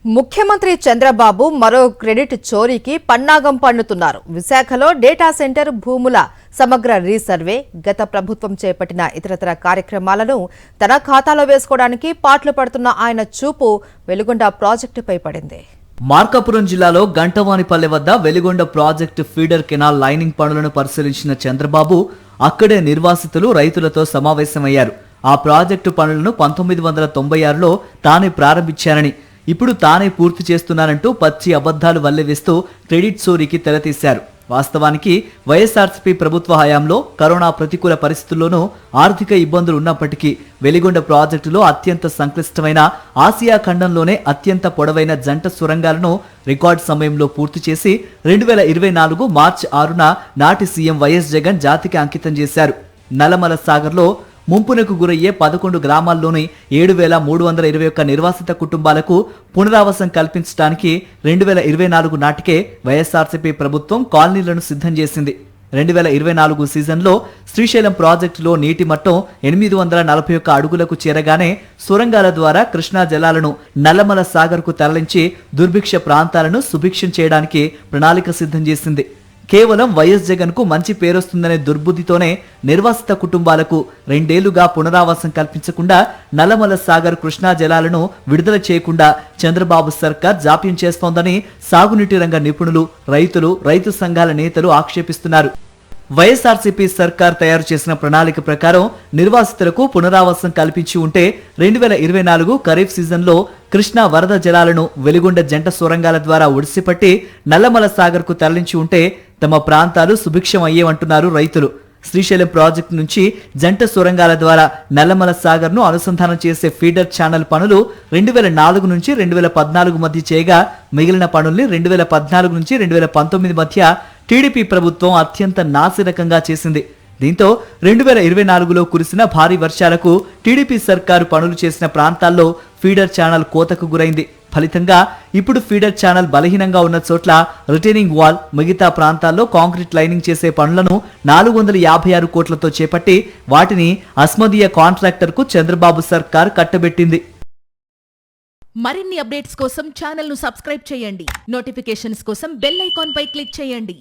ముఖ్యమంత్రి చంద్రబాబు మరో క్రెడిట్ చోరీకి పన్నాగం పన్నుతున్నారు. విశాఖలో డేటా సెంటర్ భూముల సమగ్ర రీసర్వే, గత ప్రభుత్వం చేపట్టిన ఇతరతర కార్యక్రమాలను తన ఖాతాలో వేసుకోవడానికి పాట్లు పడుతున్న ఆయన చూపు వెలుగొండ ప్రాజెక్టుపై పడింది. మార్కాపురం జిల్లాలో గంటవానిపల్లె వద్ద Veligonda project feeder canal lining పనులను పరిశీలించిన చంద్రబాబు అక్కడే నిర్వాసితులు, రైతులతో సమావేశమయ్యారు. ఆ ప్రాజెక్టు పనులను 1996లో తానే ప్రారంభించారని, ఇప్పుడు తానే పూర్తి చేస్తున్నానంటూ పచ్చి అబద్ధాలు వల్లెవేస్తూ క్రెడిట్ చోరీకి తెరతీశారు. వాస్తవానికి వైఎస్ఆర్సీపీ ప్రభుత్వ హయాంలో కరోనా ప్రతికూల పరిస్థితుల్లోనూ ఆర్థిక ఇబ్బందులు ఉన్నప్పటికీ వెలిగొండ ప్రాజెక్టులో అత్యంత సంక్లిష్టమైన, ఆసియా ఖండంలోనే అత్యంత పొడవైన జంట సొరంగాలను రికార్డు సమయంలో పూర్తి చేసి 2024 మార్చి 6న నాటి సీఎం వైఎస్ జగన్ జాతికి అంకితం చేశారు. నల్లమల సాగర్లో ముంపునకు గురయ్యే 11 గ్రామాల్లోని 7,321 నిర్వాసిత కుటుంబాలకు పునరావాసం కల్పించడానికి 2024 నాటికే వైఎస్ఆర్సీపీ ప్రభుత్వం కాలనీలను సిద్ధం చేసింది. 2024 సీజన్లో శ్రీశైలం ప్రాజెక్టులో నీటి మట్టం 841 అడుగులకు చేరగానే సొరంగాల ద్వారా కృష్ణా జలాలను నల్లమల సాగర్కు తరలించి దుర్భిక్ష ప్రాంతాలను సుభిక్షం చేయడానికి ప్రణాళిక సిద్ధం చేసింది. కేవలం వైఎస్ జగన్ కు మంచి పేరొస్తుందనే దుర్బుద్ధితోనే నిర్వాసిత కుటుంబాలకు 2 ఏళ్లుగా పునరావాసం కల్పించకుండా నల్లమల సాగర్ కృష్ణా జలాలను విడుదల చేయకుండా చంద్రబాబు సర్కార్ జాప్యం చేస్తోందని సాగునీటి రంగ నిపుణులు, రైతులు, రైతు సంఘాల నేతలు ఆక్షేపిస్తున్నారు. వైఎస్ఆర్సీపీ సర్కార్ తయారు చేసిన ప్రణాళిక ప్రకారం నిర్వాసితులకు పునరావాసం కల్పించి ఉంటే 2024 ఖరీఫ్ సీజన్లో కృష్ణా వరద జలాలను వెలిగొండ జంట సొరంగాల ద్వారా ఒడిసిపట్టి నల్లమల సాగర్ కు తరలించి ఉంటే తమ ప్రాంతాలు సుభిక్షం అయ్యేవంటున్నారు రైతులు. శ్రీశైలం ప్రాజెక్టు నుంచి జంట సొరంగాల ద్వారా నల్లమల సాగర్ ను అనుసంధానం చేసే ఫీడర్ ఛానల్ పనులు 2004 నుంచి 2014 మధ్య చేయగా మిగిలిన పనుల్ని 2014 నుంచి 2019 మధ్య టీడీపీ ప్రభుత్వం అత్యంత నాసిరకంగా చేసింది. దీంతో 2024లో కురిసిన భారీ వర్షాలకు టీడీపీ సర్కారు పనులు చేసిన ప్రాంతాల్లో ఫీడర్ ఛానల్ కోతకు గురైంది. ఫలితంగా ఇప్పుడు ఫీడర్ ఛానల్ బలహీనంగా ఉన్న చోట్ల రిటైనింగ్ వాల్, మిగతా ప్రాంతాల్లో కాంక్రీట్ లైనింగ్ చేసే పనులను 456 కోట్లతో చేపట్టి వాటిని అస్మదీయ కాంట్రాక్టర్ కు చంద్రబాబు సర్కార్ కట్టబెట్టింది. మరిన్ని అప్డేట్స్ కోసం ఛానల్ ను సబ్స్క్రైబ్ చేయండి. నోటిఫికేషన్స్ కోసం బెల్ ఐకాన్ పై క్లిక్ చేయండి.